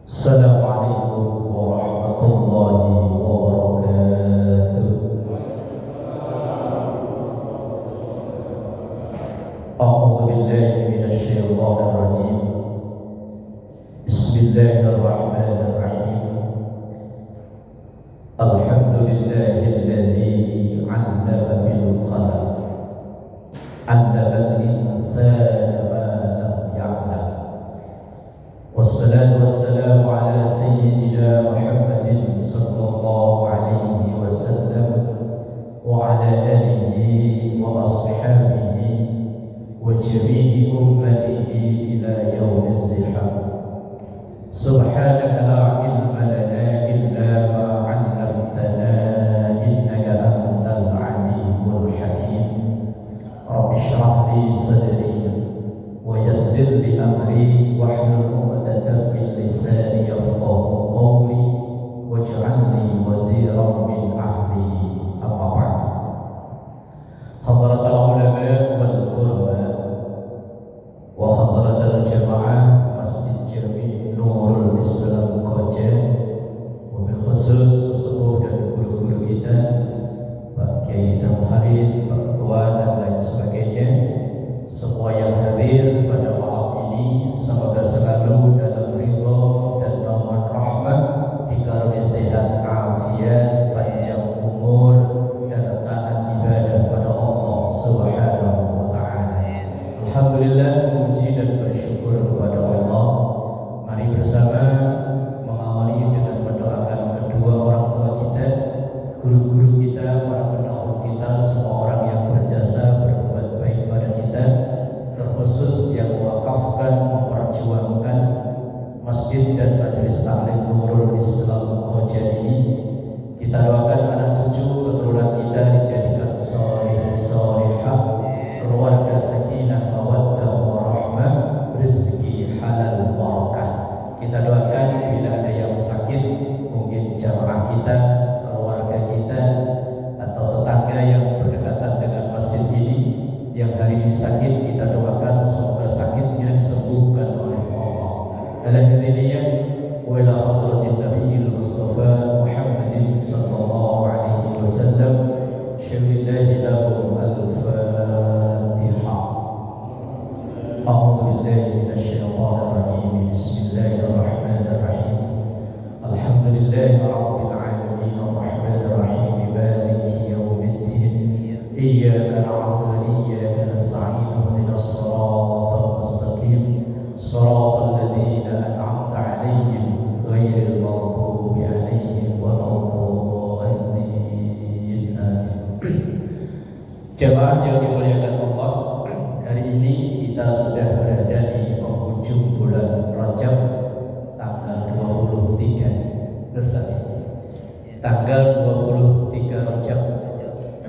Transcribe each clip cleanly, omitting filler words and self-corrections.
Assalamualaikum warahmatullahi wabarakatuh. A'udzu billahi minasy syaithanir rajim. Bismillahirrahmanirrahim. Alhamdulillahilladzi 'allama bil qalam. 'Allamal insana ma lam ya'lam. Wassalatu wassalamu ala sayyidina Muhammadin sallallahu alaihi wasallam wa ala alihi wa ashabihi wa jami'i ummatihi ila yaumiz ziham. Subhanaka la ilma lana illa ma 'allamtana innaka antal alimul hakim. Rabbi shrah li sadri wa yassir li amri wahlul 'uqdatam min lisani yafqahu qawli waj'alni waziran min ahli. Amma ba'd. Hadratul ulama wal qurba wa hadratul jamaah Masjid Jami' Nurul Islam Koja, wabil khusus sesepuh dan guru-guru kita, Pak Kiai Damharid, Pak Ketua dan lain sebagainya, semua yang hadir pada malam ini semoga selalu dalam ridha dan naungan rahmat, dikaruniai sehat afiat, panjang umur dan taat ibadah pada Allah Subhanahu wa taala. Alhamdulillah, puji dan bersyukur kepada Allah. Mari bersama mengawali dengan mendoakan kedua orang tua kita, guru-guru kita, para pendahulu kita, semua orang yang berjasa berbuat baik pada kita, terkhusus yang mewakafkan, memperjuangkan masjid dan majelis taklim Nurul Islam Koja ini. Kita doakan anak cucu keturunan kita dijadikan saleh salihah, keluarga sakinah mawaddah warahmah, rezeki halal barakah. Kita doakan bila ada yang sakit, mungkin jamaah kita, keluarga kita, atau tetangga yang berdekatan dengan masjid ini yang hari ini sakit, kita doakan semoga sakitnya disembuhkan oleh Allah. Alhamdulillah wa ila hadratin nabiyil mustafa Muhammadin sallallahu alaihi wasallam. Syamillahi lahum al-fatihah. A'udzu billahi minasy syaithanir rajim. Bismillahirrahmanirrahim. Alhamdulillahi rabbil alamin arrahmanir rahim maliki yaumiddin. Iyyaka na'budu wa iyyaka nasta'in. Ihdinas siratal mustaqim. Siratal ladzina an'amta 'alaihim ghairil maghdubi 'alaihim waladdallin. Jemaah yang dimuliakan Allah, hari ini kita sudah berada di penghujung bulan Rajab, tanggal 23. Bersama tanggal 23 Rajab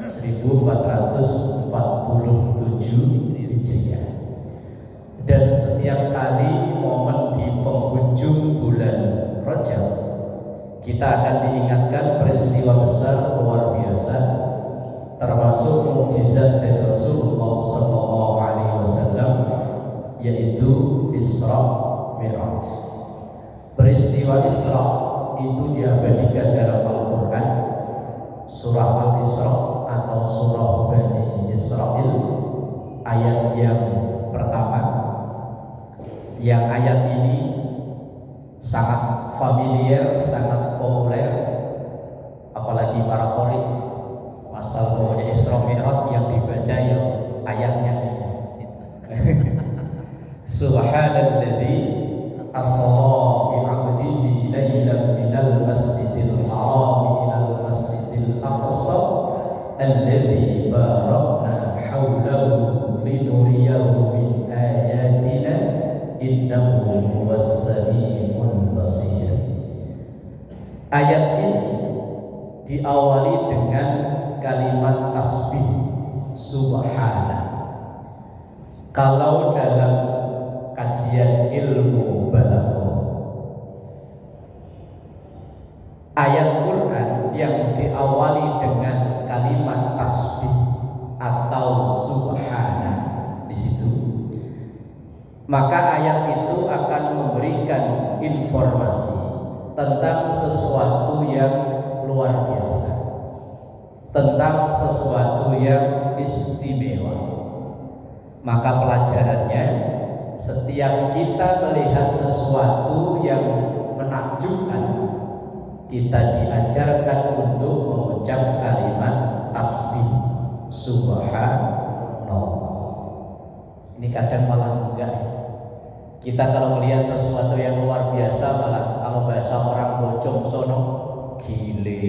1447 Hijriah. Dan setiap kali momen di penghujung bulan Rajab, kita akan diingatkan peristiwa besar luar biasa, termasuk mukjizat dari Rasulullah sallallahu alaihi wasallam, yaitu Isra Mi'raj. Peristiwa Isra itu diabadikan dalam Al-Qur'an, surah Al-Isra atau surah Bani Israil, ayat yang pertama. Yang ayat ini sangat familiar, sangat populer, apalagi para qori. Masalah bahwa Isra Mi'raj yang dibaca yang ayatnya Subhanalladzi asra bi 'abdihi lailan minal masjidil haram ilal masjidil aqsa alladzi barakna hawlahu linuriyahu min ayatina innahu huwas samiul basir. Ayat ini diawali dengan kalimat tasbih subhana. Kalau dalam kajian ilmu balaghah, ayat Quran yang diawali dengan kalimat tasbih atau subhana di situ, maka ayat itu akan memberikan informasi tentang sesuatu yang luar biasa, tentang sesuatu yang istimewa. Maka pelajarannya, setiap kita melihat sesuatu yang menakjubkan, kita diajarkan untuk mengucap kalimat tasbih subhanallah. Ini kadang malah enggak. Kita kalau melihat sesuatu yang luar biasa, malah kalau bahasa orang bojong sono, gile.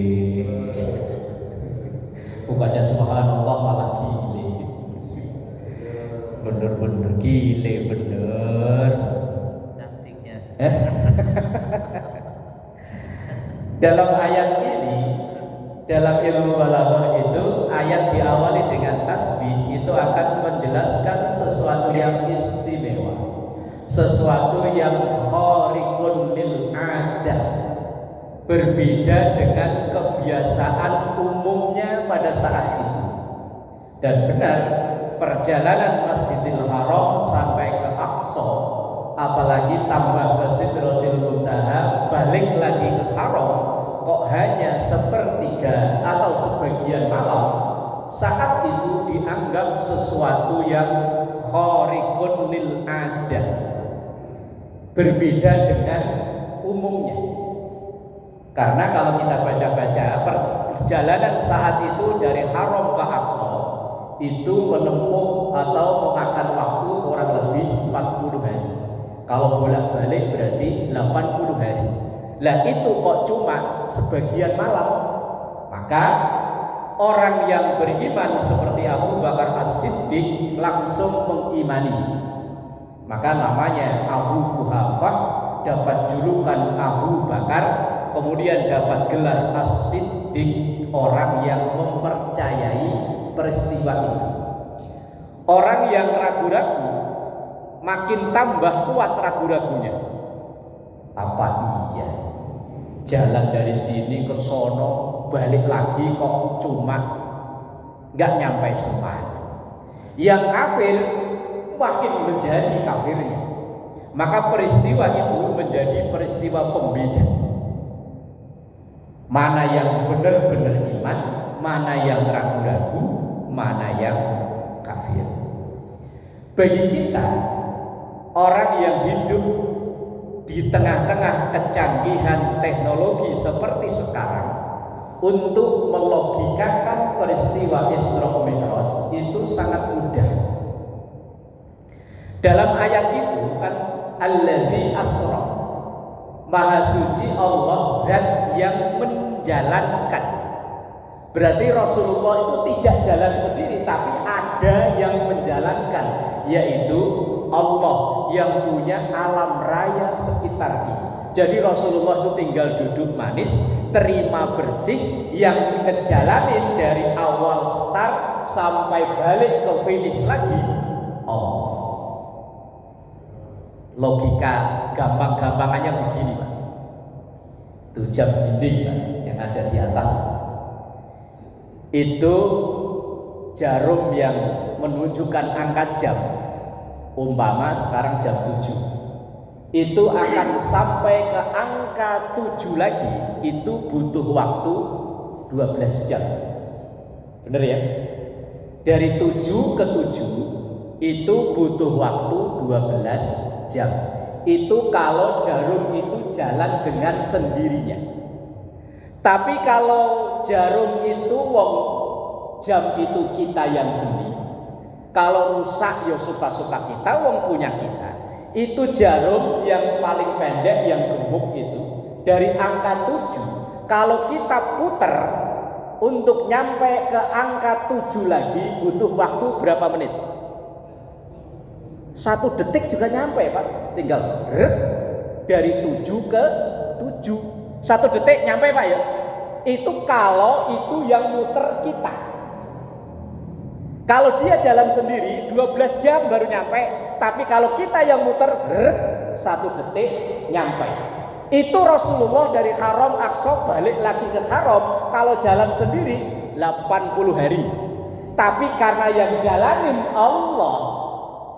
Bukannya subhanallah, malah gile. Bener-bener gile, bener. Cantiknya. Dalam ayat ini, dalam ilmu balaghah itu, ayat diawali dengan tasbih itu akan menjelaskan sesuatu yang istimewa, sesuatu yang khariqun lil adah, berbeda dengan kebiasaan umumnya pada saat itu. Dan benar, perjalanan Masjidil Haram sampai ke Aqsa, apalagi tambah ke Sidratil Muntaha, balik lagi ke Haram, kok hanya sepertiga atau sebagian malam. Saat itu dianggap sesuatu yang khariqun lil adah, berbeda dengan umumnya. Karena kalau kita baca-baca perjalanan saat itu dari Haram ke Aqsa itu menempuh atau memakan waktu kurang lebih 40 hari. Kalau bolak-balik berarti 80 hari. Lah itu kok cuma sebagian malam. Maka orang yang beriman seperti Abu Bakar As-Siddiq langsung mengimani. Maka namanya Abu Quhafah, dapat julukan Abu Bakar, kemudian dapat gelar As-Siddiq, orang yang mempercayai peristiwa itu. Orang yang ragu-ragu makin tambah kuat ragu-ragunya. Apa iya jalan dari sini ke sono balik lagi kok cuma nggak nyampe separuh? Yang kafir makin menjadi kafirnya. Maka peristiwa itu menjadi peristiwa pembeda. Mana yang benar-benar iman, mana yang ragu-ragu, mana yang kafir. Bagi kita, orang yang hidup di tengah-tengah kecanggihan teknologi seperti sekarang, untuk melogikakan peristiwa Isra Mi'raj itu sangat mudah. Dalam ayat itu kan, alladzi asra, maha suci Allah dan yang menjalankan. Berarti Rasulullah itu tidak jalan sendiri, tapi ada yang menjalankan, yaitu Allah yang punya alam raya sekitar ini. Jadi Rasulullah itu tinggal duduk manis, terima bersih, yang ngejalanin dari awal start sampai balik ke finish lagi Allah. Logika gampang-gampangannya begini, Pak. Itu jam dinding, Pak, yang ada di atas. Itu jarum yang menunjukkan angka jam. Umpama sekarang jam 7, itu akan sampai ke angka 7 lagi, itu butuh waktu 12 jam. Bener ya? Dari 7 ke 7 itu butuh waktu 12 jam. Itu kalau jarum itu jalan dengan sendirinya. Tapi kalau jarum itu jam itu kita yang beli, kalau rusak ya suka-suka kita, wong punya kita. Itu jarum yang paling pendek, yang gemuk itu, dari angka 7, kalau kita puter untuk nyampe ke angka 7 lagi butuh waktu berapa menit? 1 detik juga nyampe, Pak. Tinggal dari 7 ke 7, 1 detik nyampe, Pak ya. Itu kalau itu yang muter kita. Kalau dia jalan sendiri 12 jam baru nyampe, tapi kalau kita yang muter 1 detik nyampe. Itu Rasulullah dari Haram Aqsa balik lagi ke Haram, kalau jalan sendiri 80 hari. Tapi karena yang jalanin Allah,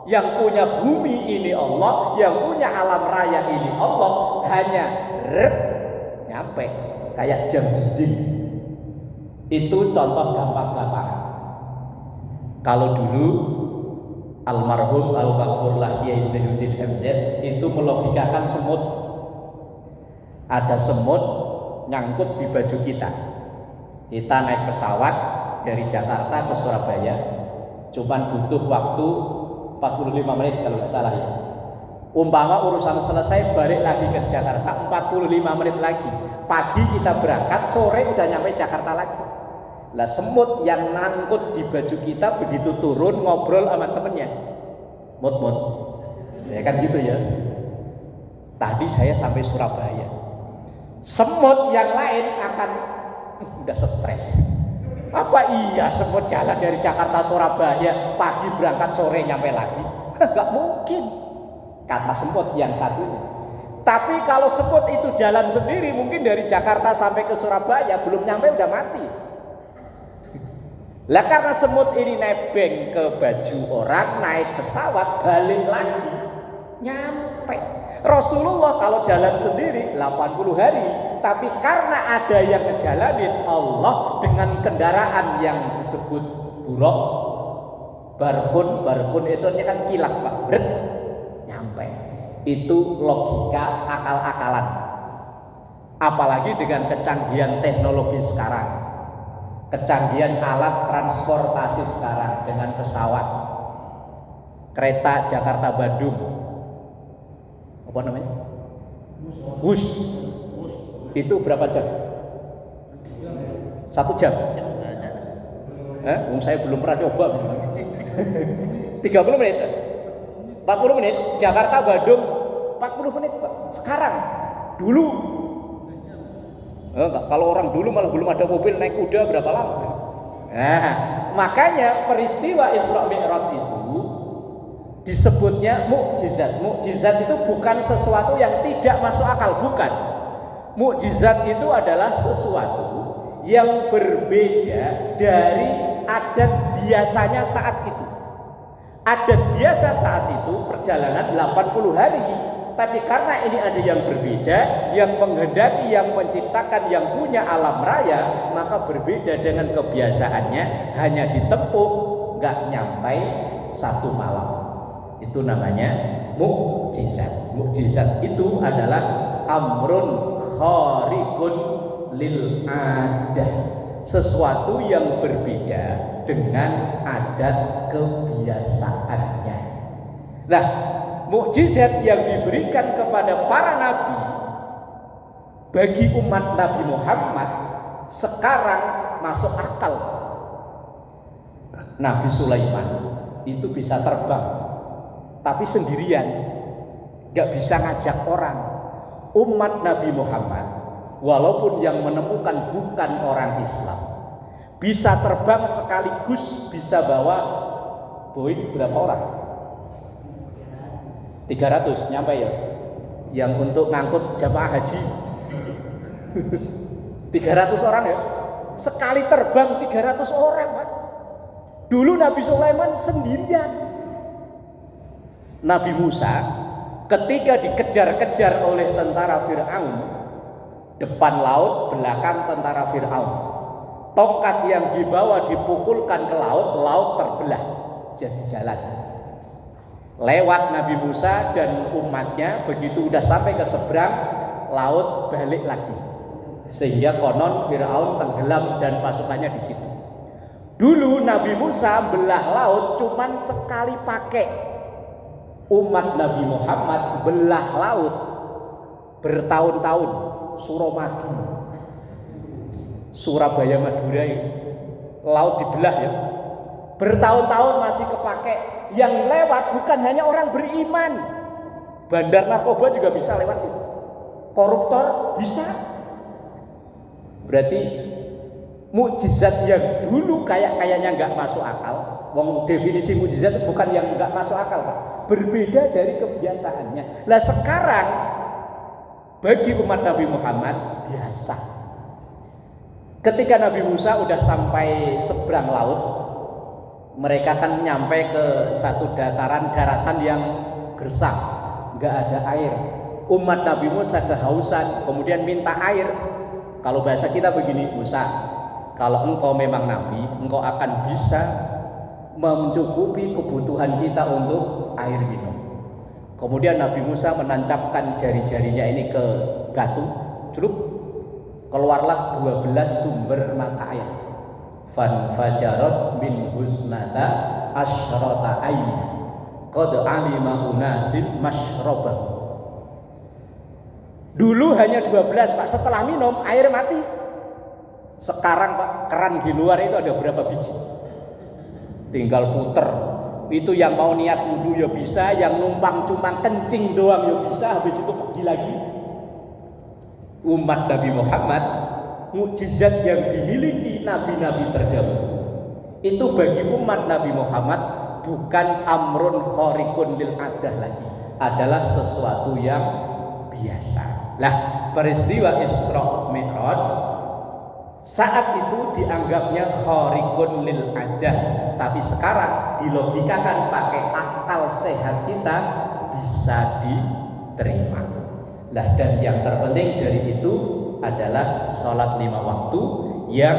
yang punya bumi ini Allah, yang punya alam raya ini Allah, hanya nyampe kayak jam dinding. Itu contoh gampang-gampangan. Kalau dulu almarhum al-Maghfurlah Kiai Zainuddin MZ itu melogikakan semut. Ada semut nyangkut di baju kita. Kita naik pesawat dari Jakarta ke Surabaya, cuman butuh waktu 45 menit kalau nggak salah ya. Umpama urusan selesai, balik lagi ke Jakarta 45 menit lagi. Pagi kita berangkat, sore udah nyampe Jakarta lagi. Lah semut yang nangkut di baju kita begitu turun ngobrol sama temennya, mut, ya kan gitu ya. Tadi saya sampai Surabaya. Semut yang lain akan udah stres. Apa iya semut jalan dari Jakarta Surabaya pagi berangkat sore nyampe lagi? Gak mungkin, kata semut yang satunya. Tapi kalau semut itu jalan sendiri, mungkin dari Jakarta sampai ke Surabaya belum nyampe udah mati. Lah karena semut ini nebeng ke baju orang, naik pesawat, balik lagi, nyampe. Rasulullah kalau jalan sendiri 80 hari, tapi karena ada yang ngejalanin, Allah dengan kendaraan yang disebut buruk, barkun itu kan kilat Pak, nyampe. Itu logika akal-akalan. Apalagi dengan kecanggihan teknologi sekarang, kecanggihan alat transportasi sekarang dengan pesawat, kereta Jakarta Bandung, apa namanya? Bus. Itu berapa jam? 1 jam. Saya belum pernah coba. 30 menit, 40 menit. Jakarta Bandung 40 menit Pak. Sekarang, dulu. Kalau orang dulu malah belum ada mobil, naik kuda berapa lama? Nah, makanya peristiwa Isra Mi'raj itu disebutnya mukjizat. Mukjizat itu bukan sesuatu yang tidak masuk akal, bukan. Mukjizat itu adalah sesuatu yang berbeda dari adat biasanya saat itu. Adat biasa saat itu perjalanan 80 hari, tapi karena ini ada yang berbeda, yang menghendaki, yang menciptakan, yang punya alam raya, maka berbeda dengan kebiasaannya, hanya ditempuh nggak nyampe 1 malam. Itu namanya mukjizat. Mukjizat itu adalah amrun khariqun lil adah, sesuatu yang berbeda dengan adat kebiasaannya. Nah, mukjizat yang diberikan kepada para nabi bagi umat Nabi Muhammad sekarang masuk akal. Nabi Sulaiman itu bisa terbang tapi sendirian, gak bisa ngajak orang. Umat Nabi Muhammad walaupun yang menemukan bukan orang Islam, bisa terbang sekaligus, bisa bawa Boeing berapa orang? 300 nyampe ya, yang untuk ngangkut jamaah haji 300 orang ya, sekali terbang 300 orang Pak. Dulu Nabi Sulaiman sendirian. Nabi Musa ketika dikejar-kejar oleh tentara Fir'aun, depan laut, belakang tentara Fir'aun, tongkat yang dibawa dipukulkan ke laut, laut terbelah jadi jalan. Lewat Nabi Musa dan umatnya, begitu udah sampai ke seberang, laut balik lagi, sehingga konon Fir'aun tenggelam dan pasukannya di situ. Dulu Nabi Musa belah laut cuman sekali pakai. Umat Nabi Muhammad belah laut bertahun-tahun. Suramadu, Surabaya, Madura, laut dibelah ya, bertahun-tahun masih kepake. Yang lewat bukan hanya orang beriman, bandar narkoba juga bisa lewat situ, koruptor bisa. Berarti mukjizat yang dulu kayaknya nggak masuk akal. Wong definisi mukjizat itu bukan yang nggak masuk akal Pak, berbeda dari kebiasaannya. Nah sekarang bagi umat Nabi Muhammad biasa. Ketika Nabi Musa udah sampai seberang laut, Mereka kan nyampe ke satu daratan yang gersang, nggak ada air. Umat Nabi Musa kehausan, kemudian minta air. Kalau bahasa kita begini, Musa, kalau engkau memang Nabi, engkau akan bisa mencukupi kebutuhan kita untuk air minum. Kemudian Nabi Musa menancapkan jari-jarinya ini ke batu, celup, keluarlah 12 sumber mata air. Fanfajarat min husnata asyrata aina qad alima unasin masyrabah. Dulu hanya 12 Pak, setelah minum air mati. Sekarang Pak, keran di luar itu ada berapa biji? Tinggal puter. Itu yang mau niat wudu ya bisa, yang numpang cuma kencing doang ya bisa, habis itu pergi lagi. Umat Nabi Muhammad, mukjizat yang dimiliki nabi-nabi terdahulu itu bagi umat Nabi Muhammad bukan amrun khariqun lil adah lagi, adalah sesuatu yang biasa. Lah, peristiwa Isra Mi'raj saat itu dianggapnya khariqun lil adah, tapi sekarang dilogikakan pakai akal sehat kita bisa diterima. Lah, dan yang terpenting dari itu adalah sholat 5 waktu yang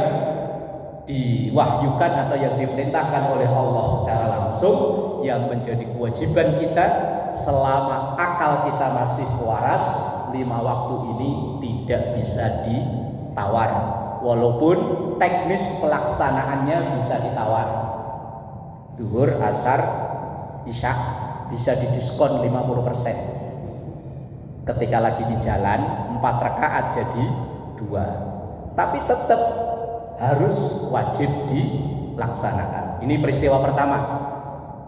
diwahyukan atau yang diperintahkan oleh Allah secara langsung, yang menjadi kewajiban kita selama akal kita masih waras. 5 waktu ini tidak bisa ditawar, walaupun teknis pelaksanaannya bisa ditawar. Duhur, asar, isya bisa didiskon 50%. Ketika lagi di jalan 4 rakaat jadi 2, tapi tetap harus wajib dilaksanakan. Ini peristiwa pertama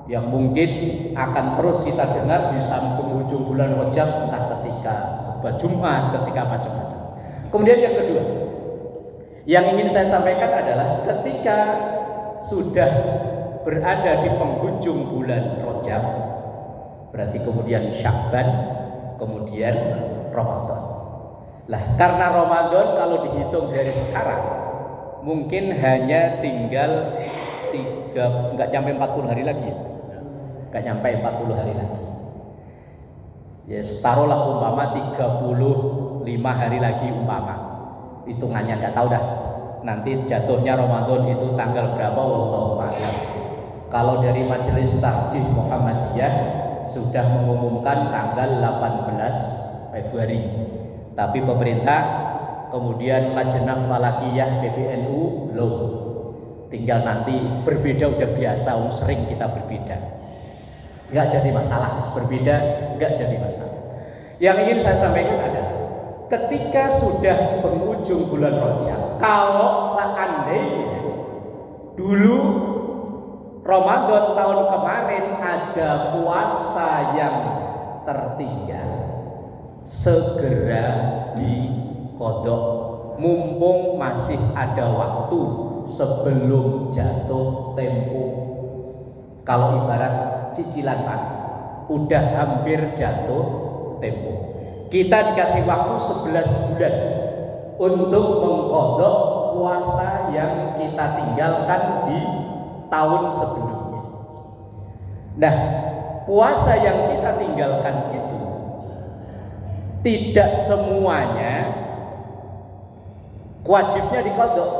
yang mungkin akan terus kita dengar di penghujung bulan Rajab, entah ketika khutbah Jumat, ketika macam-macam. Kemudian yang kedua yang ingin saya sampaikan adalah ketika sudah berada di penghujung bulan Rajab, berarti kemudian Sya'ban, kemudian Ramadan. Lah, karena Ramadan kalau dihitung dari sekarang mungkin hanya tinggal nggak sampai 40 hari lagi ya? Nggak sampai 40 hari lagi. Ya, taruhlah umpama 35 hari lagi umpama. Hitungannya nggak tahu dah. Nanti jatuhnya Ramadan itu tanggal berapa, wallahu a'lam. Kalau dari Majelis Tahjih Muhammadiyah sudah mengumumkan tanggal 18 Februari. Tapi pemerintah kemudian Lajnah Falakiyah PBNU belum. Tinggal nanti berbeda udah biasa, sering kita berbeda. Enggak jadi masalah, berbeda enggak jadi masalah. Yang ingin saya sampaikan adalah ketika sudah penghujung bulan Rajab, kalau seandainya dulu Ramadan tahun kemarin ada puasa yang tertinggal, segera dikodok mumpung masih ada waktu sebelum jatuh tempo. Kalau ibarat cicilan Pak, udah hampir jatuh tempo, kita dikasih waktu 11 bulan untuk mengkodok puasa yang kita tinggalkan di tahun sebelumnya. Nah, puasa yang kita tinggalkan itu tidak semuanya wajibnya dikodok,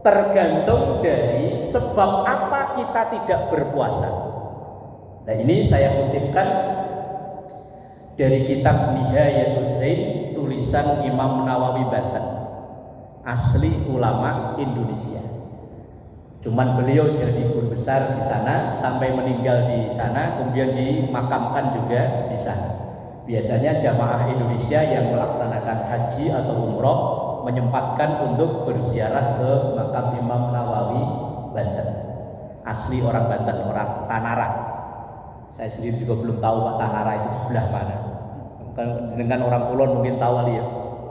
tergantung dari sebab apa kita tidak berpuasa. Nah, ini saya kutipkan dari kitab Nihayatul Zain tulisan Imam Nawawi Banten, asli ulama Indonesia. Cuman beliau jadi guru besar di sana sampai meninggal di sana, kemudian dimakamkan juga di sana. Biasanya jamaah Indonesia yang melaksanakan haji atau umroh menyempatkan untuk berziarah ke makam Imam Nawawi Banten. Asli orang Banten, orang Tanara. Saya sendiri juga belum tahu Pak Tanara itu sebelah mana. Dengan orang Kulon mungkin tahu kali ya,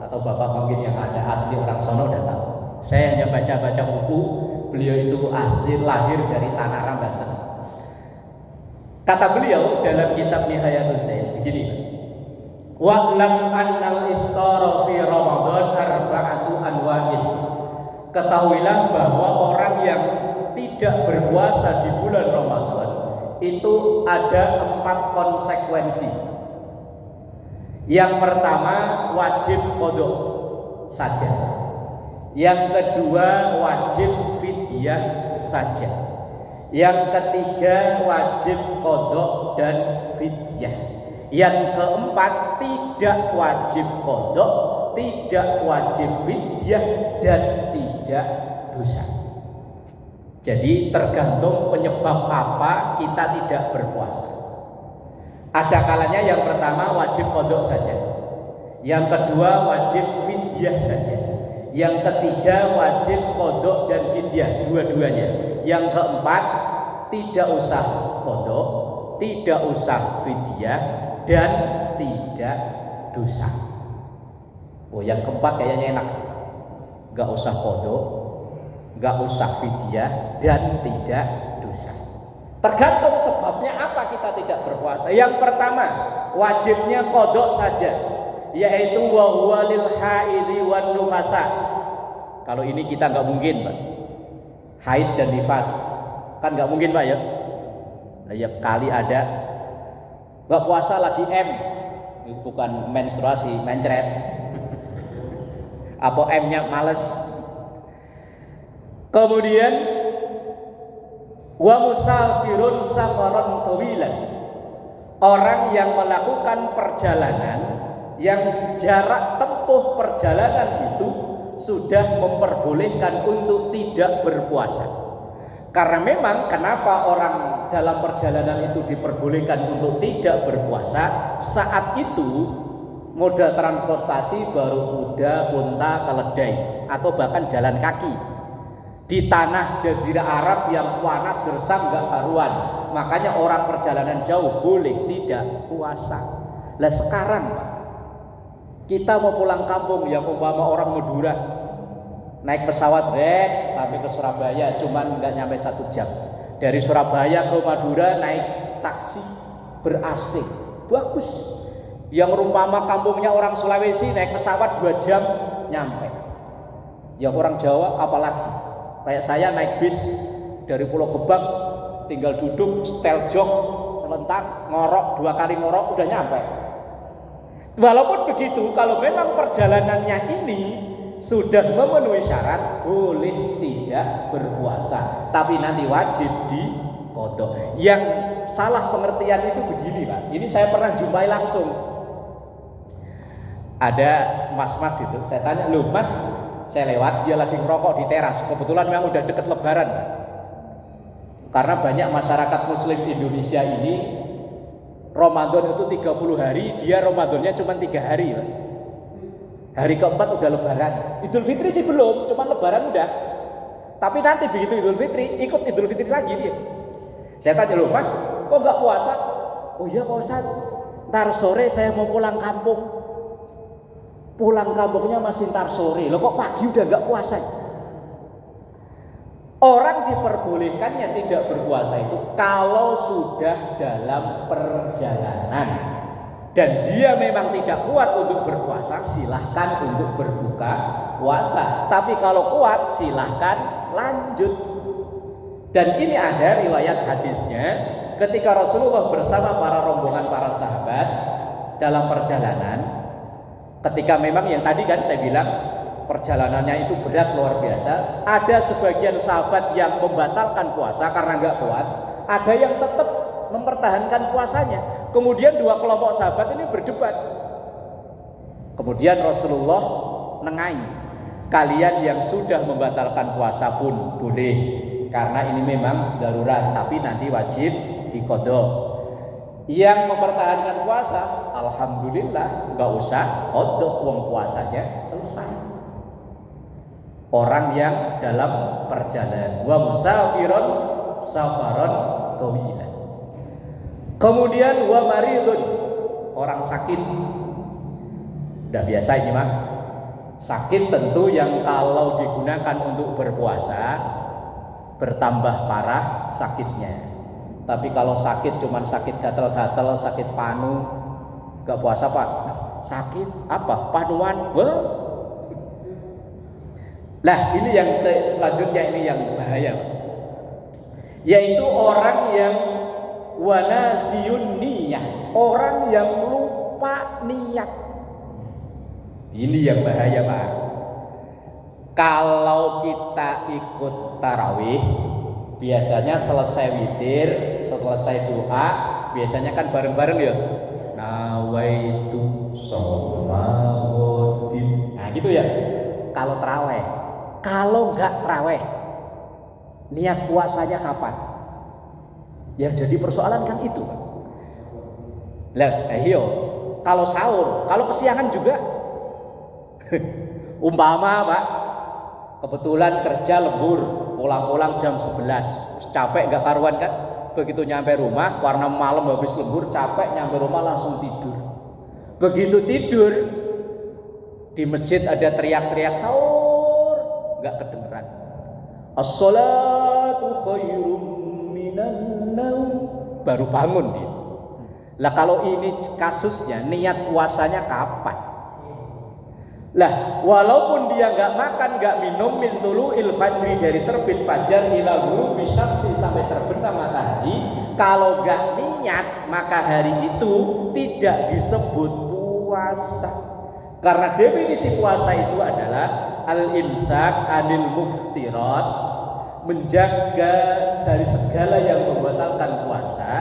atau bapak mungkin yang ada asli orang sono udah tahu. Saya hanya baca-baca buku, beliau itu asli lahir dari Tanara Banten. Kata beliau dalam kitab Nihayatul Zain begini, wa'lam annal iftara fi Ramadan arba'atu anwa'in. Ketahuilah bahwa orang yang tidak tidak berpuasa di bulan Ramadan itu ada 4 konsekuensi. Yang pertama, wajib qadha saja. Yang kedua, wajib fidyah saja. Yang ketiga, wajib qadha dan fidyah. Yang keempat, tidak wajib qadha, tidak wajib fidyah, dan tidak dosa. Jadi tergantung penyebab apa kita tidak berpuasa. Ada kalanya yang pertama wajib qadha saja, yang kedua wajib fidyah saja, yang ketiga wajib qadha dan fidyah dua-duanya, yang keempat tidak usah qadha, tidak usah fidyah, dan tidak dosa. Oh, yang keempat kayaknya enak, nggak usah qadha, nggak usah fidyah, dan tidak dosa. Tergantung sebabnya apa kita tidak berpuasa. Yang pertama, wajibnya qadha saja, yaitu wa huwa lil haidhi wan nufasa. Kalau ini kita nggak mungkin, Pak. Haid dan nifas kan nggak mungkin, Pak, ya. Ya kali ada nggak puasa lagi itu bukan menstruasi, mencret. Apa M-nya males. Kemudian wa musafirun safaran tawilan, orang yang melakukan perjalanan yang jarak tempuh perjalanan itu sudah memperbolehkan untuk tidak berpuasa. Karena memang kenapa orang dalam perjalanan itu diperbolehkan untuk tidak berpuasa, saat itu moda transportasi baru kuda, unta, keledai, atau bahkan jalan kaki di tanah Jazirah Arab yang panas gersam gak karuan. Makanya orang perjalanan jauh boleh tidak puasa. Lah sekarang, Pak, kita mau pulang kampung, yang umpama orang Madura naik pesawat sampai ke Surabaya cuman nggak nyampe 1 jam. Dari Surabaya ke Madura naik taksi ber-AC bagus. Yang umpama kampungnya orang Sulawesi naik pesawat 2 jam nyampe. Yang orang Jawa apalagi, kayak saya naik bis dari Pulau Gebang, tinggal duduk, setel jok, celentang, ngorok 2 kali ngorok udah nyampe. Walaupun begitu, kalau memang perjalanannya ini sudah memenuhi syarat, boleh tidak berpuasa, tapi nanti wajib di qadha. Yang salah pengertian itu begini, Pak. Ini saya pernah jumpai langsung. Ada mas-mas itu, saya tanya, "Loh, Mas, saya lewat, dia lagi ngerokok di teras." Kebetulan memang udah deket lebaran, Pak. Karena banyak masyarakat muslim Indonesia ini Ramadan itu 30 hari, dia Ramadannya cuma 3 hari, Pak. Hari keempat udah lebaran. Idul Fitri sih belum, cuma lebaran udah. Tapi nanti begitu Idul Fitri, ikut Idul Fitri lagi dia. Saya tanya, "Loh, Mas, kok nggak puasa?" "Oh iya, Pak Ustadz, ntar sore saya mau pulang kampung." Pulang kampungnya masih ntar sore. Loh, kok pagi udah nggak puasa? Orang diperbolehkannya tidak berpuasa itu kalau sudah dalam perjalanan dan dia memang tidak kuat untuk berpuasa, silahkan untuk berbuka puasa. Tapi kalau kuat, silahkan lanjut. Dan ini ada riwayat hadisnya ketika Rasulullah bersama para rombongan para sahabat dalam perjalanan. Ketika memang yang tadi kan saya bilang perjalanannya itu berat luar biasa, ada sebagian sahabat yang membatalkan puasa karena nggak kuat, ada yang tetap mempertahankan puasanya. Kemudian 2 kelompok sahabat ini berdebat. Kemudian Rasulullah nengai, "Kalian yang sudah membatalkan puasa pun boleh, karena ini memang darurat, tapi nanti wajib diqadha. Yang mempertahankan puasa, alhamdulillah, nggak usah qadha, wong puasanya selesai." Orang yang dalam perjalanan, wa musafirun safaran tawilan. Kemudian wa maridun, orang sakit. Udah biasa ini mah. Sakit tentu yang kalau digunakan untuk berpuasa bertambah parah sakitnya. Tapi kalau sakit cuman sakit gatal-gatal, sakit panu, gak puasa, Pak. Sakit apa? Panuan. Wah. Nah, ini yang selanjutnya, ini yang bahaya, Pak. yaitu orang yang wanasiyun niyah, orang yang lupa niat. Ini yang bahaya, Pak. Kalau kita ikut tarawih, biasanya selesai witir, selesai doa, biasanya kan bareng-bareng ya. Nawaitu sholawatin. Nah gitu ya. Kalau tarawih, kalau enggak tarawih, niat puasanya kapan? Yang jadi persoalan kan itu. Lah, ayo. Kalau sahur, kalau kesiangan juga. Umpama, Pak, kebetulan kerja lembur, pulang-pulang jam 11, capek nggak karuan kan? Begitu nyampe rumah, karena malam habis lembur, capek, nyampe rumah langsung tidur. Begitu tidur, di masjid ada teriak-teriak sahur, nggak kedengeran. As-salatu khairum minan naum, baru bangun dia. Lah kalau ini kasusnya, niat puasanya kapan? Lah, walaupun dia nggak makan, nggak minum, min tulu'il fajri, dari terbit fajar ila ghurubi syamsi, sampai terbenam matahari, kalau nggak niat, maka hari itu tidak disebut puasa. Karena definisi puasa itu adalah al-imsak anil muftirat, menjaga dari segala yang membatalkan puasa,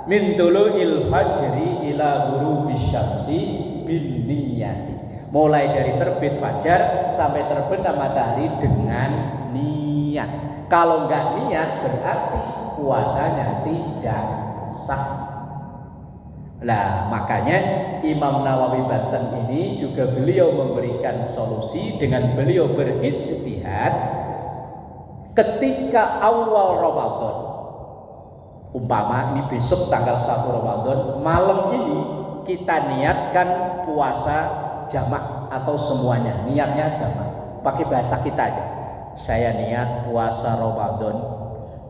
min tulu'il fajri ila ghurubi syamsi bin niyati, mulai dari terbit fajar sampai terbenam matahari dengan niat. Kalau nggak niat berarti puasanya tidak sah. Lah makanya Imam Nawawi Banten ini juga beliau memberikan solusi dengan beliau berijtihad ketika awal Ramadan. Umpama ini besok tanggal 1 Ramadan, malam ini kita niatkan puasa jamak atau semuanya, niatnya jamak, pakai bahasa kita aja. Saya niat puasa Ramadan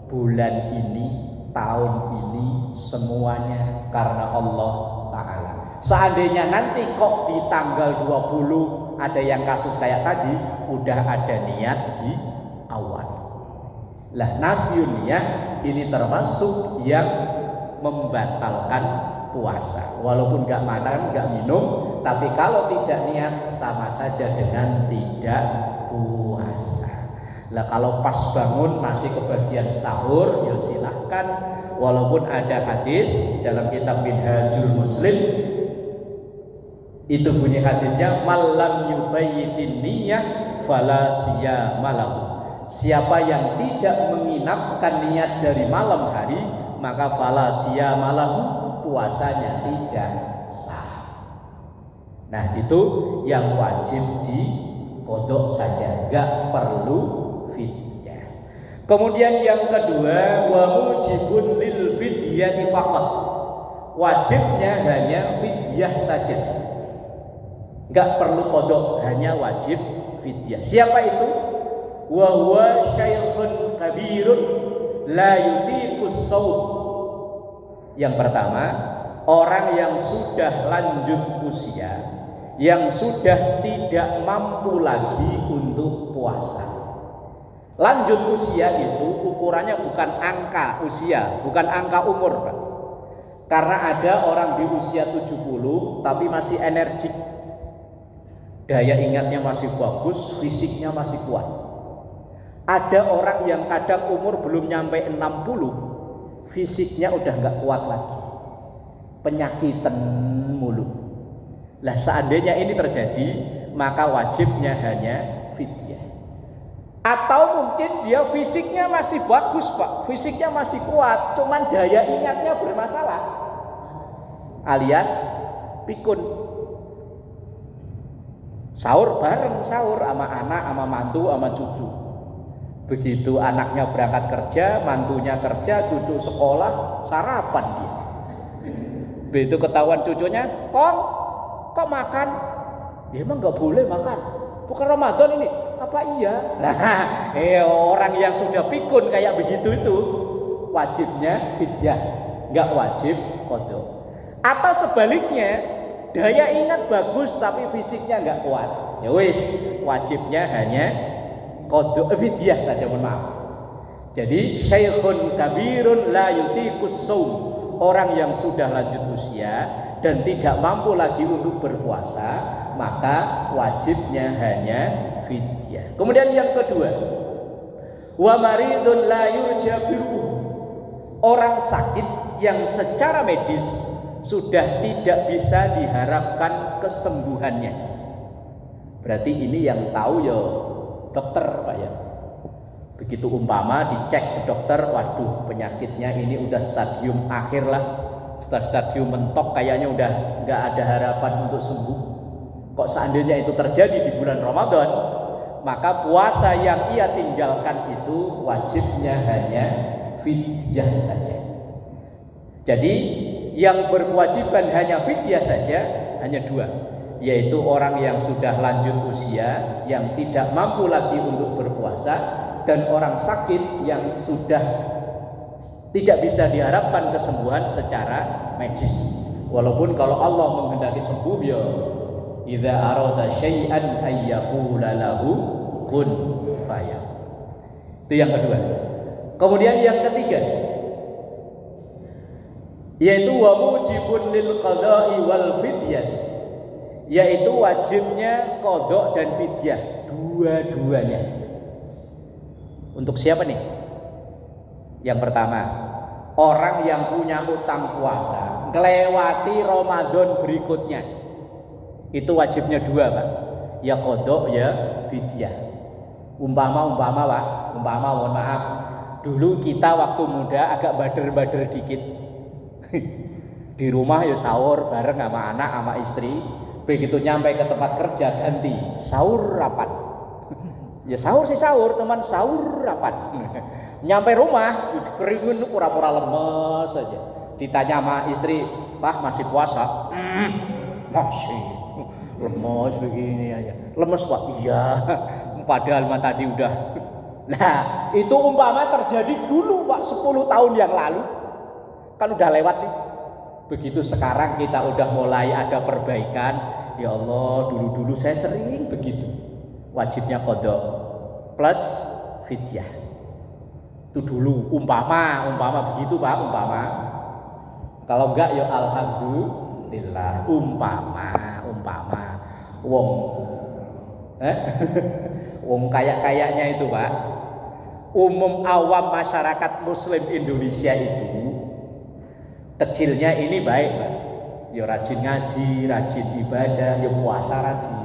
bulan ini, tahun ini, semuanya karena Allah Ta'ala. Seandainya nanti kok di tanggal 20 ada yang kasus kayak tadi, udah ada niat di awal. Lah nasyun niyah ini termasuk yang membatalkan puasa, walaupun nggak makan, nggak minum, tapi kalau tidak niat sama saja dengan tidak puasa. Lah kalau pas bangun masih kebagian sahur, ya silahkan. Walaupun ada hadis dalam kitab Minhajul Muslim, itu bunyi hadisnya, malam yubayyitin niyah fala siyamalahu. Siapa yang tidak menginapkan niat dari malam hari, maka fala siyamalahu, puasanya tidak sah. Nah itu yang wajib diqodok saja, gak perlu fidyah. Kemudian yang kedua, wa mujibun lil fidyati faqat, wajibnya hanya fidyah saja, gak perlu qodok, hanya wajib fidyah. Siapa itu? Wa huwa syaikhun kabirun la yutiqus shaum. Yang pertama, orang yang sudah lanjut usia, yang sudah tidak mampu lagi untuk puasa. Lanjut usia itu ukurannya bukan angka usia, bukan angka umur, Pak. Karena ada orang di usia 70 tapi masih energik, daya ingatnya masih bagus, fisiknya masih kuat. Ada orang yang kadang umur belum nyampe 60, fisiknya udah nggak kuat lagi, penyakitan mulu. Lah seandainya ini terjadi, maka wajibnya hanya fidyah. Atau mungkin dia fisiknya masih bagus, Pak, fisiknya masih kuat, cuman daya ingatnya bermasalah, alias pikun. Sahur bareng, sahur sama anak, sama mantu, sama cucu. Begitu anaknya berangkat kerja, mantunya kerja, cucu sekolah, sarapan dia. Begitu ketahuan cucunya, kok makan? Ya emang nggak boleh makan, bukan Ramadan ini. Apa iya? Nah, orang yang sudah pikun kayak begitu itu wajibnya fidyah, nggak wajib qadha. Atau sebaliknya, daya ingat bagus tapi fisiknya nggak kuat, ya wis, wajibnya hanya qadha, fidyah saja, mohon maaf. Jadi syaikhun kabirun la yutiqus shaum, orang yang sudah lanjut usia dan tidak mampu lagi untuk berpuasa, maka wajibnya hanya fidyah. Kemudian yang kedua, wa maridun la yurja birruh, orang sakit yang secara medis sudah tidak bisa diharapkan kesembuhannya. Berarti ini yang tahu ya dokter, Pak ya. Begitu umpama dicek ke dokter, waduh penyakitnya ini udah stadium akhir lah, stadium mentok, kayaknya udah nggak ada harapan untuk sembuh. Kok seandainya itu terjadi di bulan Ramadan, maka puasa yang ia tinggalkan itu wajibnya hanya fidyah saja. Jadi yang berkewajiban hanya fidyah saja hanya dua, yaitu orang yang sudah lanjut usia yang tidak mampu lagi untuk berpuasa, dan orang sakit yang sudah tidak bisa diharapkan kesembuhan secara medis. Walaupun kalau Allah menghendaki sembuh, ya idza arada syai'an ayyaqula lahu kun faya. Itu yang kedua. Kemudian yang ketiga, yaitu wa mujibun lil qada'i wal fidyah, yaitu wajibnya qada dan fidyah dua-duanya. Untuk siapa nih? Yang pertama, orang yang punya utang puasa ngelewati Ramadan berikutnya, itu wajibnya dua, Pak. Ya qada ya fidyah. Umpama Pak, mohon maaf, dulu kita waktu muda agak bader-bader dikit. Di rumah ya sahur bareng sama anak sama istri, begitu nyampe ke tempat kerja ganti sahur rapat. Ya sahur sih sahur, teman sahur rapat. Nyampe rumah keringun pura-pura lemes saja. Ditanya sama istri, "Pak masih puasa?" Masih. Lemes begini aja. Lemes, Pak. Iya. Padahal mah tadi udah. Nah, itu umpama terjadi dulu, Pak, 10 tahun yang lalu. Kan udah lewat nih. Begitu sekarang kita udah mulai ada perbaikan, ya Allah, dulu-dulu saya sering begitu. Wajibnya qada plus fidyah. Itu dulu umpama begitu, Pak, umpama. Kalau enggak ya alhamdulillah, umpama wong wong kayaknya itu, Pak. Umum awam masyarakat muslim Indonesia itu kecilnya ini baik, Pak. Ya rajin ngaji, rajin ibadah, ya puasa rajin.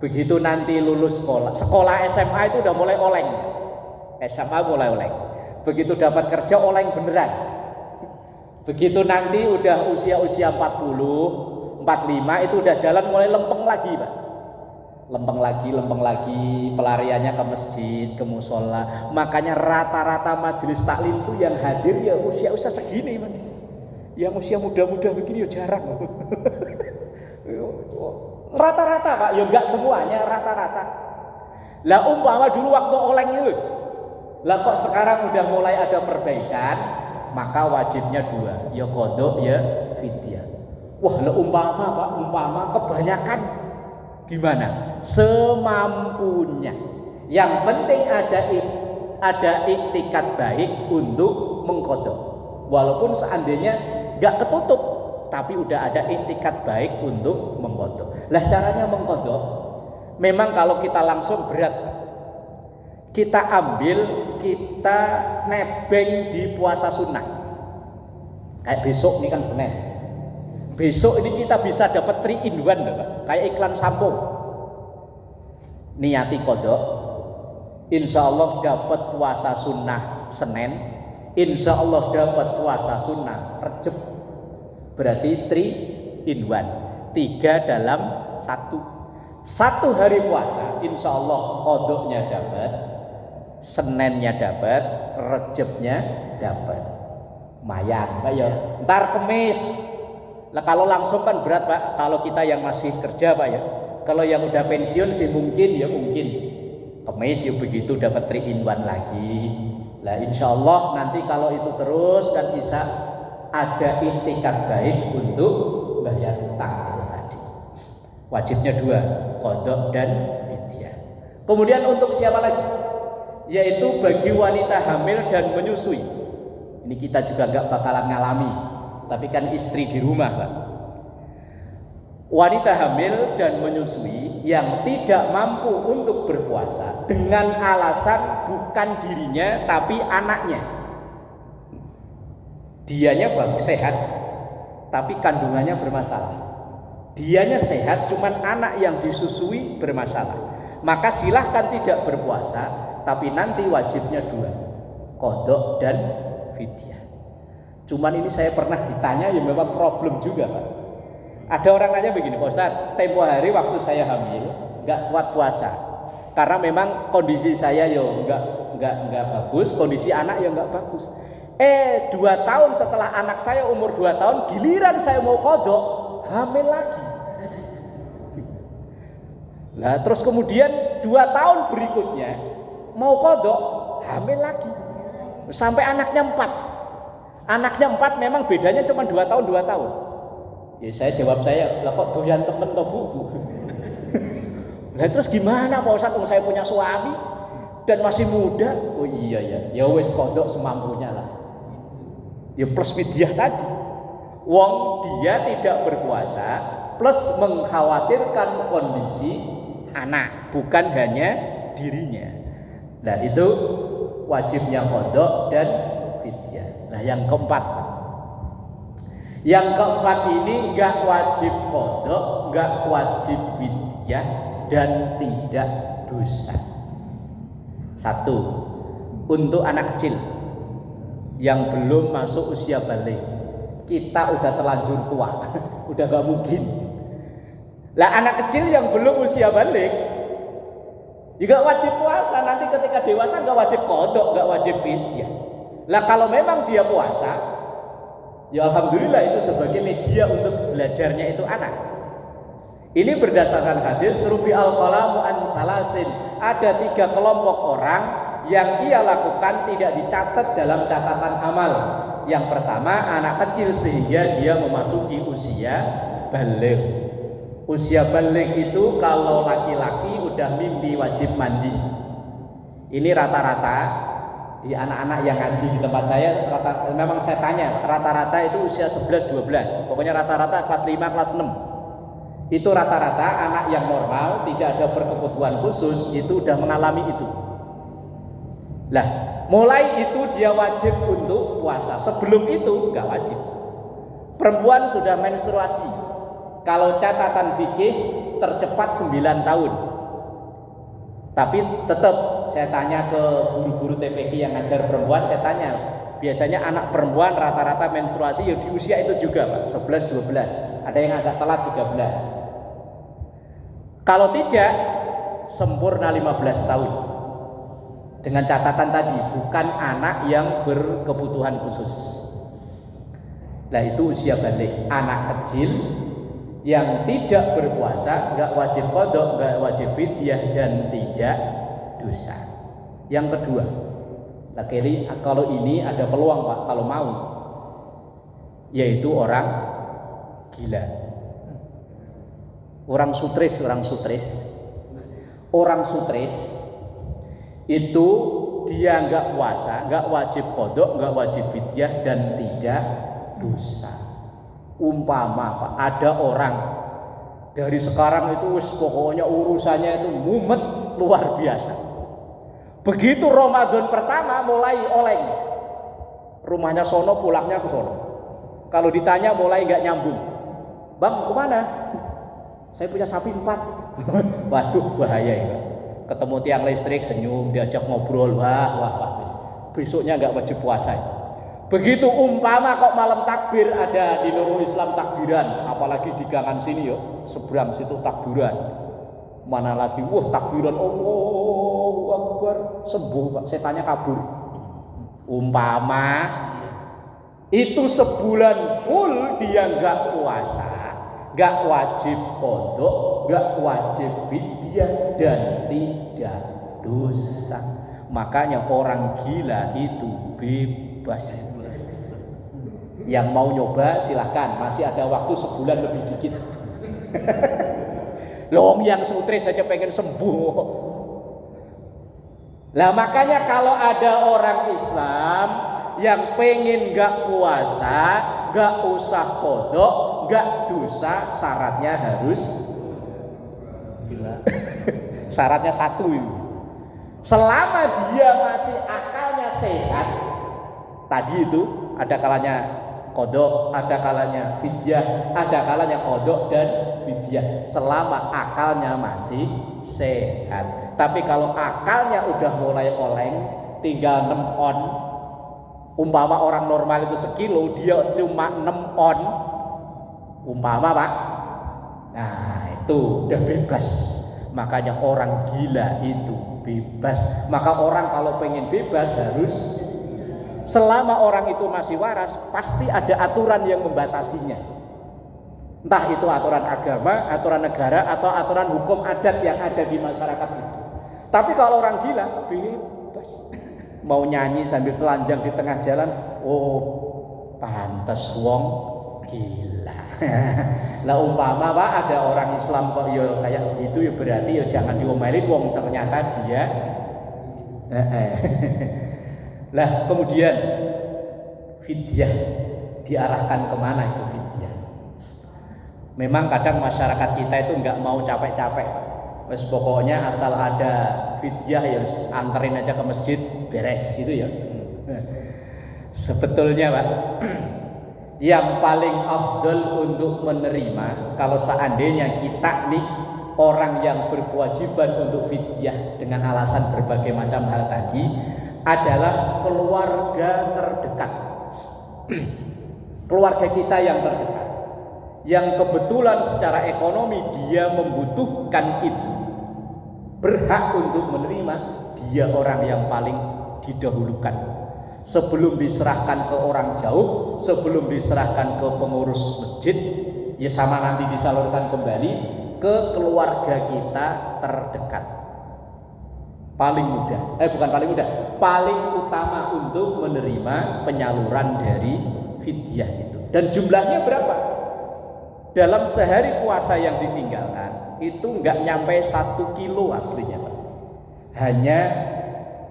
Begitu nanti lulus sekolah SMA itu udah mulai oleng. SMA mulai oleng. Begitu dapat kerja oleng beneran. Begitu nanti udah usia 40, 45 itu udah jalan mulai lempeng lagi, Pak. Lempeng lagi, pelariannya ke masjid, ke musola. Makanya rata-rata majelis taklim itu yang hadir ya usia segini, Pak. Yang usia muda-muda begini ya jarang. Rata-rata, Pak, ya enggak semuanya, rata-rata. Lah umpama dulu waktu oleng itu, lah kok sekarang udah mulai ada perbaikan, maka wajibnya dua, ya qada ya fidyah. Wah, lah umpama, Pak, kebanyakan gimana? Semampunya. Yang penting ada iktikad baik untuk mengqada. Walaupun seandainya enggak ketutup, tapi udah ada iktikad baik untuk mengqada. Lah caranya mengqada, memang kalau kita langsung berat, kita ambil, kita nebeng di puasa sunnah. Kayak besok ini kan Senin. Besok ini kita bisa dapat 3 in 1, Pak. Kayak iklan sampo. Niati qada, insya Allah dapat puasa sunnah Senin, insya Allah dapat puasa sunnah Rejab. Berarti 3 in 1, 3 dalam 1. 1 hari puasa, insya Allah qadanya dapat, Seninnya dapat, Rejabnya dapat. Lumayan, Pak ya. Ntar Kemis. Lah kalau langsung kan berat, Pak. Kalau kita yang masih kerja, Pak ya. Kalau yang udah pensiun sih mungkin. Kemis ya begitu dapat 3 in 1 lagi. Lah insya Allah nanti kalau itu terus kan bisa ada iktikad baik untuk bayar utang itu tadi. Wajibnya 2, qada dan fidyah. Kemudian untuk siapa lagi? yaitu bagi wanita hamil dan menyusui. Ini kita juga nggak bakalan ngalami, tapi kan istri di rumah, Pak. Wanita hamil dan menyusui yang tidak mampu untuk berpuasa dengan alasan bukan dirinya tapi anaknya. Dianya sehat tapi kandungannya bermasalah. Dianya sehat cuman anak yang disusui bermasalah. Maka silahkan tidak berpuasa, tapi nanti wajibnya 2, qadha dan fidyah. Cuman ini saya pernah ditanya, ya memang problem juga, Pak. Ada orang nanya begini, Pak Ustaz, tempo hari waktu saya hamil nggak kuat puasa karena memang kondisi saya yo nggak bagus, kondisi anak ya nggak bagus. 2 tahun setelah anak saya umur 2 tahun, giliran saya mau qadha, hamil lagi. Nah, terus kemudian 2 tahun berikutnya mau qadha, hamil lagi. Sampai anaknya 4. Anaknya 4 memang bedanya cuma 2 tahun 2 tahun. Ya saya jawab lah kok doyan temen toh Bu. Nah terus gimana Pak Ustaz, saya punya suami dan masih muda. Oh iya ya, ya wes qadha semampunya lah. Ya plus fidyah tadi. Wong dia tidak berpuasa plus mengkhawatirkan kondisi anak, bukan hanya dirinya. Nah itu wajibnya qadha dan fidyah. Nah yang keempat, ini enggak wajib qadha, enggak wajib fidyah dan tidak dosa. 1, untuk anak kecil yang belum masuk usia balik. Kita udah terlanjur tua, udah gak mungkin. Lah anak kecil yang belum usia balik juga wajib puasa. Nanti ketika dewasa gak wajib qadha, gak wajib fidyah. Lah kalau memang dia puasa, ya alhamdulillah itu sebagai media untuk belajarnya itu anak. Ini berdasarkan hadis rufi al-qalamu an salasin. Ada 3 kelompok orang yang ia lakukan tidak dicatat dalam catatan amal. Yang pertama anak kecil sehingga dia memasuki usia baligh. Usia baligh itu kalau laki-laki udah mimpi wajib mandi. Ini rata-rata di anak-anak yang ngaji di tempat saya, memang saya tanya rata-rata itu usia 11-12. Pokoknya rata-rata kelas 5, kelas 6. Itu rata-rata anak yang normal, tidak ada berkebutuhan khusus, itu udah mengalami itu. Lah, mulai itu dia wajib untuk puasa. Sebelum itu nggak wajib. Perempuan sudah menstruasi, kalau catatan fikih tercepat 9 tahun. Tapi tetap saya tanya ke guru-guru TPQ yang ngajar perempuan, saya tanya, biasanya anak perempuan rata-rata menstruasi ya di usia itu juga Pak, 11-12. Ada yang agak telat 13. Kalau tidak, sempurna 15 tahun. Dengan catatan tadi, bukan anak yang berkebutuhan khusus. Nah itu usia balik. Anak kecil yang tidak berpuasa, nggak wajib qadha, nggak wajib fidyah dan tidak dosa. Yang kedua, laki-laki kalau ini ada peluang Pak, kalau mau, yaitu orang gila, orang sutris itu dia nggak puasa, nggak wajib qadha, nggak wajib fidyah dan tidak dosa. Umpama Pak, ada orang dari sekarang itu pokoknya urusannya itu mumet luar biasa. Begitu Ramadan pertama mulai oleng, rumahnya sono pulangnya ke sono. Kalau ditanya mulai nggak nyambung, Bang kemana? Saya punya sapi 4. Waduh bahaya ya. Ketemu tiang listrik senyum, diajak ngobrol, wah. Besoknya nggak wajib puasa. Begitu umpama kok malam takbir ada di Nurul Islam takbiran, apalagi di gangan sini yo, seberang situ takbiran. Mana lagi, takbiran Allahu Akbar, sembuh Pak, setannya kabur. Umpama itu sebulan full dia nggak puasa, nggak wajib qadha, nggak wajib fidyah dan tidak dosa. Makanya orang gila itu bebas. Yang mau nyoba silahkan, masih ada waktu sebulan lebih dikit. Loh yang sutris saja pengen sembuh. Lah makanya kalau ada orang Islam yang pengen gak puasa, gak usah kodok, gak dosa, syaratnya harus gila. Syaratnya satu ini. Selama dia masih akalnya sehat, tadi itu ada kalanya kodok, ada kalanya fidyah, ada kalanya kodok dan fidyah. Selama akalnya masih sehat. Tapi kalau akalnya udah mulai oleng, tinggal 6 on, umpama orang normal itu sekilo, dia cuma 6 on, umpama Pak, nah itu udah bebas. Makanya orang gila itu bebas. Maka orang kalau pengen bebas harus, selama orang itu masih waras, pasti ada aturan yang membatasinya. Entah itu aturan agama, aturan negara, atau aturan hukum adat yang ada di masyarakat itu. Tapi kalau orang gila bebas, mau nyanyi sambil telanjang di tengah jalan, oh pantes wong gila. Lah umpama Pak ada orang Islam kok ya kayak gitu, ya berarti ya jangan diomelin, wong ternyata dia Lah kemudian fidyah diarahkan kemana itu fidyah? Memang kadang masyarakat kita itu nggak mau capek-capek. Wes pokoknya asal ada fidyah ya anterin aja ke masjid, beres gitu ya. Sebetulnya Pak, yang paling afdal untuk menerima kalau seandainya kita nih orang yang berkewajiban untuk fidyah dengan alasan berbagai macam hal tadi, adalah keluarga terdekat. Keluarga kita yang terdekat, yang kebetulan secara ekonomi dia membutuhkan itu, berhak untuk menerima, dia orang yang paling didahulukan. Sebelum diserahkan ke orang jauh, sebelum diserahkan ke pengurus masjid, ya sama nanti disalurkan kembali ke keluarga kita terdekat. Paling mudah, bukan paling mudah, paling utama untuk menerima penyaluran dari fidyah itu. Dan jumlahnya berapa? Dalam sehari puasa yang ditinggalkan itu nggak nyampe 1 kilo aslinya Pak. Hanya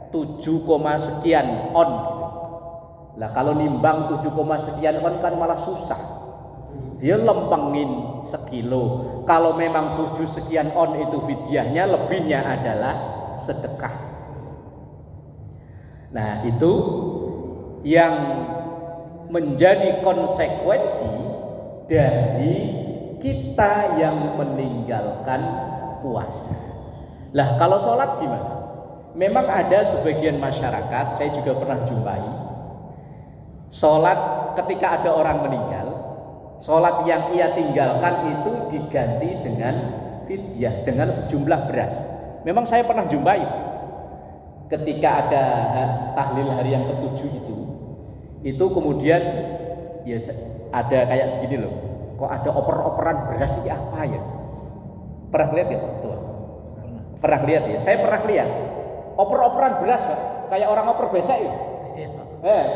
7, sekian on gitu. Lah kalau nimbang 7, sekian on kan malah susah. Dia lempengin sekilo. Kalau memang 7 sekian on itu fidyahnya, lebihnya adalah sedekah. Nah itu yang menjadi konsekuensi dari kita yang meninggalkan puasa. Lah kalau sholat gimana? Memang ada sebagian masyarakat, saya juga pernah jumpai, sholat ketika ada orang meninggal, sholat yang ia tinggalkan itu diganti dengan fidyah, dengan sejumlah beras. Memang saya pernah jumpai ketika ada tahlil hari yang ke-7 itu kemudian ya ada kayak segini loh, kok ada oper-operan beras ini apa ya? Pernah lihat ya Pak Ketua? Pernah lihat ya? Saya pernah lihat oper-operan beras Pak, kayak orang oper besek ya?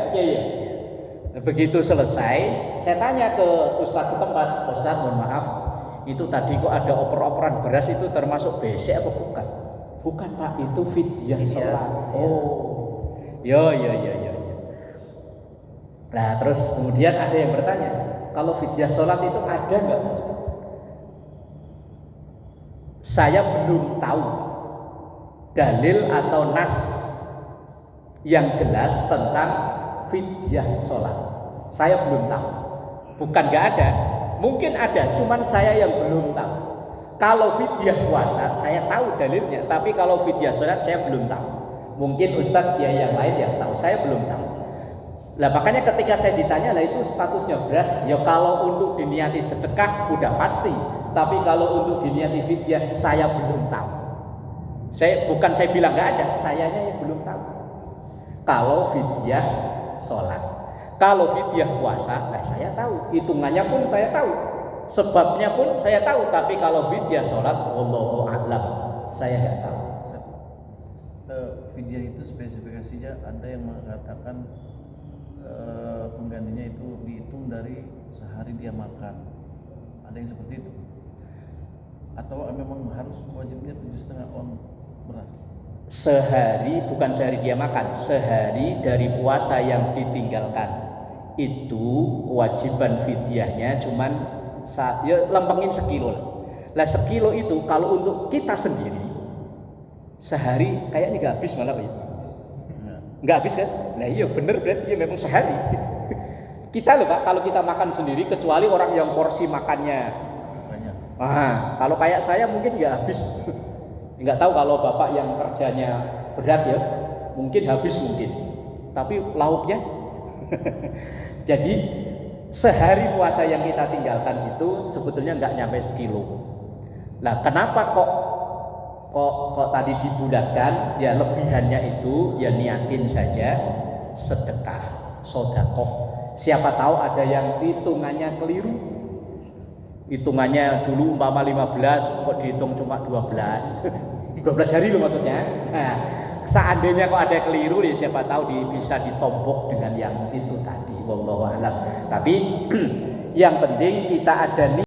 Oke ya. Begitu selesai, saya tanya ke Ustadz setempat, Ustadz mohon maaf, itu tadi kok ada oper-operan beras, itu termasuk besek apa bukan? Bukan Pak, itu fidyah sholat. Oh, yo. Nah terus kemudian ada yang bertanya, kalau fidyah sholat itu ada nggak Ustaz? Saya belum tahu dalil atau nas yang jelas tentang fidyah sholat. Saya belum tahu. Bukan nggak ada, mungkin ada, cuman saya yang belum tahu. Kalau fidyah puasa saya tahu dalilnya, tapi kalau fidyah sholat saya belum tahu. Mungkin Ustadz dia yang lain yang tahu, saya belum tahu. Lah makanya ketika saya ditanya, lah itu statusnya beras, ya kalau untuk diniati sedekah udah pasti, tapi kalau untuk diniati fidyah saya belum tahu. Saya bilang nggak ada, sayanya yang belum tahu. Kalau fidyah sholat, kalau fidyah puasa, lah saya tahu, hitungannya pun saya tahu, sebabnya pun saya tahu, tapi kalau fidyah sholat, wallahu a'lam, saya nggak tahu. Fidyah itu spesifikasinya ada yang mengatakan penggantinya itu dihitung dari sehari dia makan, ada yang seperti itu, atau memang harus wajibnya 7,5 on beras? sehari, bukan sehari dia makan, sehari dari puasa yang ditinggalkan itu kewajiban fidyahnya cuman ya lempengin sekilo lah. Lah sekilo itu kalau untuk kita sendiri sehari kayaknya nggak habis malah ya. Nggak habis kan? Nah iya bener berarti ya memang sehari. Kita loh Pak, kalau kita makan sendiri kecuali orang yang porsi makannya banyak. kalau kayak saya mungkin nggak habis. Nggak tahu kalau Bapak yang kerjanya berat ya, mungkin habis mungkin. Tapi lauknya jadi sehari puasa yang kita tinggalkan itu sebetulnya nggak nyampe sekilo. Nah kenapa kok tadi dibulatkan? Ya lebihannya itu ya niatin saja sedekah, sedekah. Siapa tahu ada yang hitungannya keliru. Hitungannya dulu umpama 15 kok dihitung cuma 12. 12 hari loh maksudnya. Nah, seandainya kok ada keliru ya siapa tahu bisa ditombok dengan yang itu tadi. Wallahu a'lam. Tapi yang penting kita ada